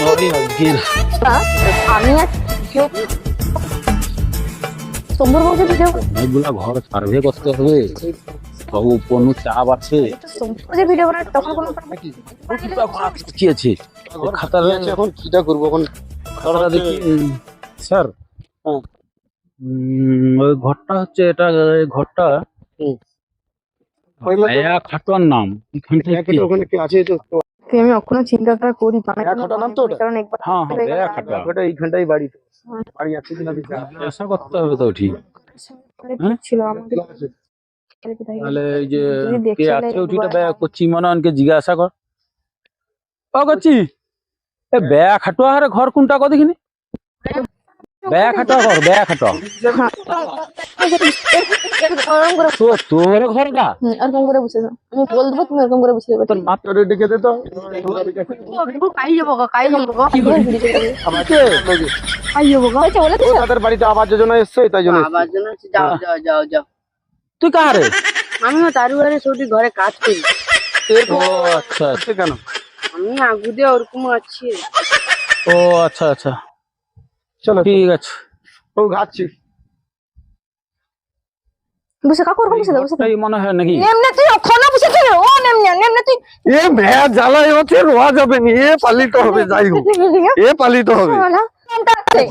আমি সম্ভব ভিডিও অনেকগুলা ঘর সার্ভে করতে হবে, সব কোনো চাপ আছে। ভিডিও বানাই তখন কোনো কি আছে খাতা রয়েছে, এখন কিটা করবো এখন? খাতাটা দেখি স্যার। ওই ঘরটা হচ্ছে এটা, ঘরটা খাটোয়ার নাম। ওখানে কি আছে? আমি কখনো চিন্তা করি নাম তো ওটা? কারণ একবার ওটা এইখানটাই বাড়ি, তো বাড়ি আছে কিনা জিজ্ঞাসা করতে হবে তো ঠিক। ছিল আমাদের তাহলে এই যে কে আছে ওইটা ব্যয় করছি মনে অনকে জিজ্ঞাসা কর। ও করছি এ ব্যয় খাটোয়া হারে ঘর কোনটা কো দেখিনি? ব্যয় খাটোয়া ঘর, ব্যয় খাটোয়া তোর ঘরটা এরকম করে বসে আমি বল দেবো, তুমি এরকম করে বসে দেবে। তোর মাত্রা ডেকে দে তো। কাই যাবো কাই যাবো তাদের বাড়িতে আবাস যোজনা এসছে, তাই জন্য আবার জন্য যাও যাও যাও যাও। তুই কাহারে? আমিও তারুয়ারে সৌদি ঘরে কাজ করি। ও আচ্ছা আচ্ছা, কেন? আমি আগুদে ওরকম আছি। ও আচ্ছা আচ্ছা, চলো ঠিক আছে। ও ঘাটছি বসে কাকু ওরকম বসে বসে এই মনে হয় নাকি? নেমনে তুই ওখানে বসে ছিল ও নেমনে তুই এ মেয়া জ্বালাই হচ্ছে, রোয়া যাবে নি, এ পালিত হবে, যাই হোক এ পালিত হবে।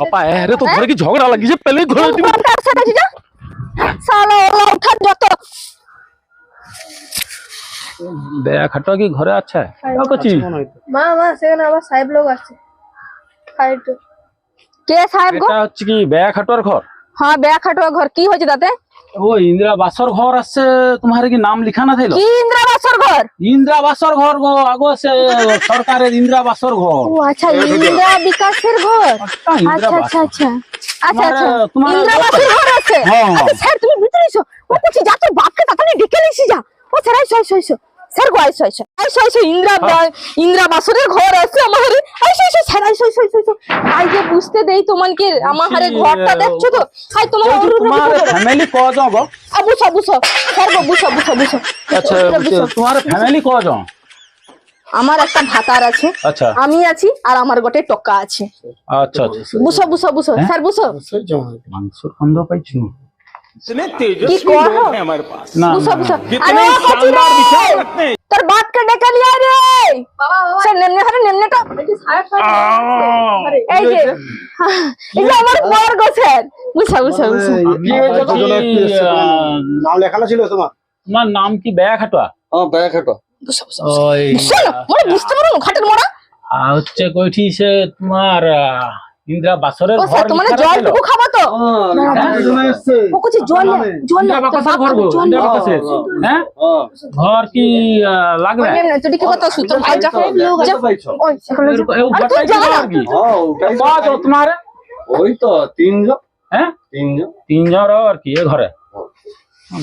বাবা আরে তো ঘরে কি ঝগড়া লাগিছে, পেলে ঘরে দিবি। সালা ওলা উঠা যত ব্যয় খাটোয়া কি ঘরে আছে? ও করছি মা সেখানে আবার সাহেব লোক আসছে। কে সাহেব গো? এটা হচ্ছে কি ব্যয় খাটোয়ার ঘর? হ্যাঁ বেয়া খাটোয়া ঘর, কি হয়েছে তাতে? ও ইন্দিরা বাসর ঘর আছে, তোমার কি নাম লিখা না থাইলো? কি ইন্দ্রাবাসর ঘর? ইন্দিরা বাসর ঘর গো, আগো সে সরকারের ইন্দিরা বাসর ঘর। ও আচ্ছা ইন্দিরা বিকাশের ঘর। আচ্ছা আচ্ছা আচ্ছা আচ্ছা আচ্ছা ইন্দ্রাবাসের ঘর আছে। আচ্ছা স্যার তুমি ভিতরে এসো, ও কিছু যা তোর বাপকে তাড়াতাড়ি ডেকে নিছি যা। ও স্যার আইসো স্যার গো আইসো ইন্দ্রাবাসরের ঘর আছে আমার ঘরে। আইসো স্যার আইসো আই যে বুঝতে দেই তোমাকে আমার ঘরে ঘরটা দেখছো তো? আই তোমার তোমার ফ্যামিলি কজন গো? বুঝো স্যার গো বুঝো। আচ্ছা তোমার ফ্যামিলি কজন? আমার একটা ভাতার আছে, আচ্ছা আমি আছি, আর আমার গোটে টকা আছে। আচ্ছা আচ্ছা বুঝো স্যার বুঝো। মাংসর গন্ধ পাইছি কি কর না বুঝো আরে ও কচি রে, তোর বাপকে ডেকে নিয়ে আয় রে। স্যার নেমনেটা এই যে এই যে আমার বর গো স্যার। বুঝো নাম লেখানো ছিল তোমার? তোমার নাম কি ব্যয় খাটোয়া? ব্যাগ হাঁটো। ওই বুঝতে পারো ঘাটের মোড়া হচ্ছে কইছি সে তোমার ইন্দিরা বাসরের ও ঘর স্যার তোমার জলটুকু খাবো তো? ও কচি জল ইন্দিরা বাসর ঘর গো, ইন্দিরা বাসর। হ্যাঁ ঘর কি লাগবে? তুই কি কথা সূত্র ভাই যা ওই তোমার ওই তো তিনজন। হ্যাঁ তিনজন আর কি এ ঘরে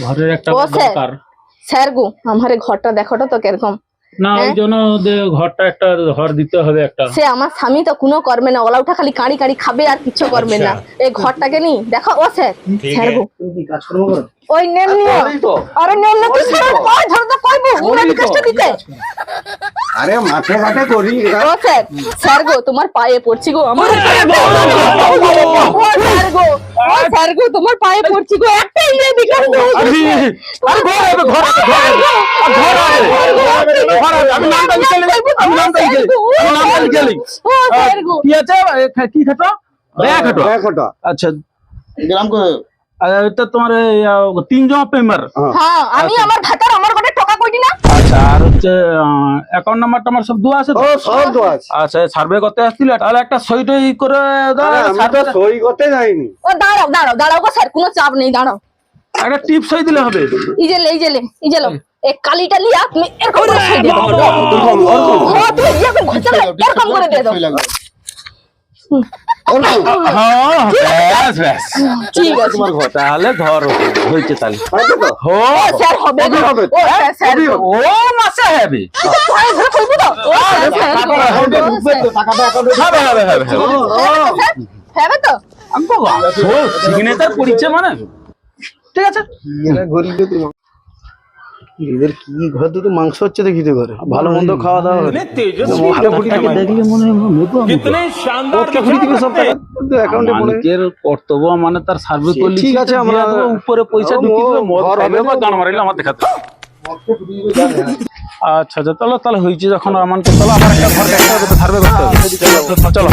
ঘরের একটা দরকার। স্যার গো আমার ঘরটা দেখোটা তো কিরকম। না ওই জন্য ঘরটা একটা ঘর দিতে হবে একটা। সে আমার স্বামী তো কোনো করবে না, ওলা উঠা খালি কাড়ি খাবে আর কিছু করবে না। এই ঘরটাকে নি দেখো ও স্যার গো তুমি কাজ করবো করো। ওই নেম নিও। আরে নেম না তুই স্যার কই ধর তো কইবো উনি কষ্ট দিতে। আরে মাঠে ঘাটে করি। ও স্যার গো তোমার পায়ে পড়ছি গো, আমার স্যার গো তোমার পায়ে পড়ছি গো, একটা ইংরেজি বিকাশ দাও। আমি নামটা লিখে কি আছে কি খাটো? ব্যয় খাটো। আচ্ছা গ্রাম কো এটা তোমার তিনজন মেম্বার? হ্যাঁ আমি আমার ভাতার আমার গোটে টাকা কইটি না। আচ্ছা আর হচ্ছে অ্যাকাউন্ট নাম্বার টাম্বার সব দেওয়া আছে তো? ও সব তো আছে। আচ্ছা সার্ভে করতে আসছিল, তাহলে একটা সই টই করে দাও। আমি তো সই করতে যাইনি। ও দাঁড়াও গো স্যার, কোনো চাপ নেই, দাঁড়াও। একটা টিপ সই দিলে হবে। এই যে এই কালিটা লিয়া তুমি এরকম করে সই দিয়ে দাও। তুমি এরকম ঘষা এরকম করে দিয়ে দাও। হ্যাঁ ব্যাস ঠিক আছে তোমার ঘর তাহলে ঘর হয়েছে তাহলে। ও স্যার হবে ও স্যার ও মাসে হবে পায়ে ধরে কইবো তো। ও স্যার টাকাটা অ্যাকাউন্টে হবে তো? সিগনেচার পড়িছে মানে ঠিক আছে। এদের কি ঘর দুটো মাংস হচ্ছে দেখি তো ঘরে ভালো মন্দ খাওয়া দাওয়া হচ্ছে দেখলে মনে হয় মধু অ্যাকাউন্টে পড়ে মালিকের কর্তব্য মানে তার সার্ভে করলে ঠিক আছে, আমরা উপরে পয়সা ঢুকিয়ে দেবে, মদ ঘর খাইলে হবে বা না। গান মারাইলে আমার দেখাতে হবে। আচ্ছা আচ্ছা, তাহলে হয়েছে যখন আমাকে, চলো আমার একটা ঘর দেখতে হবে, সার্ভে করতে হবে, চলো।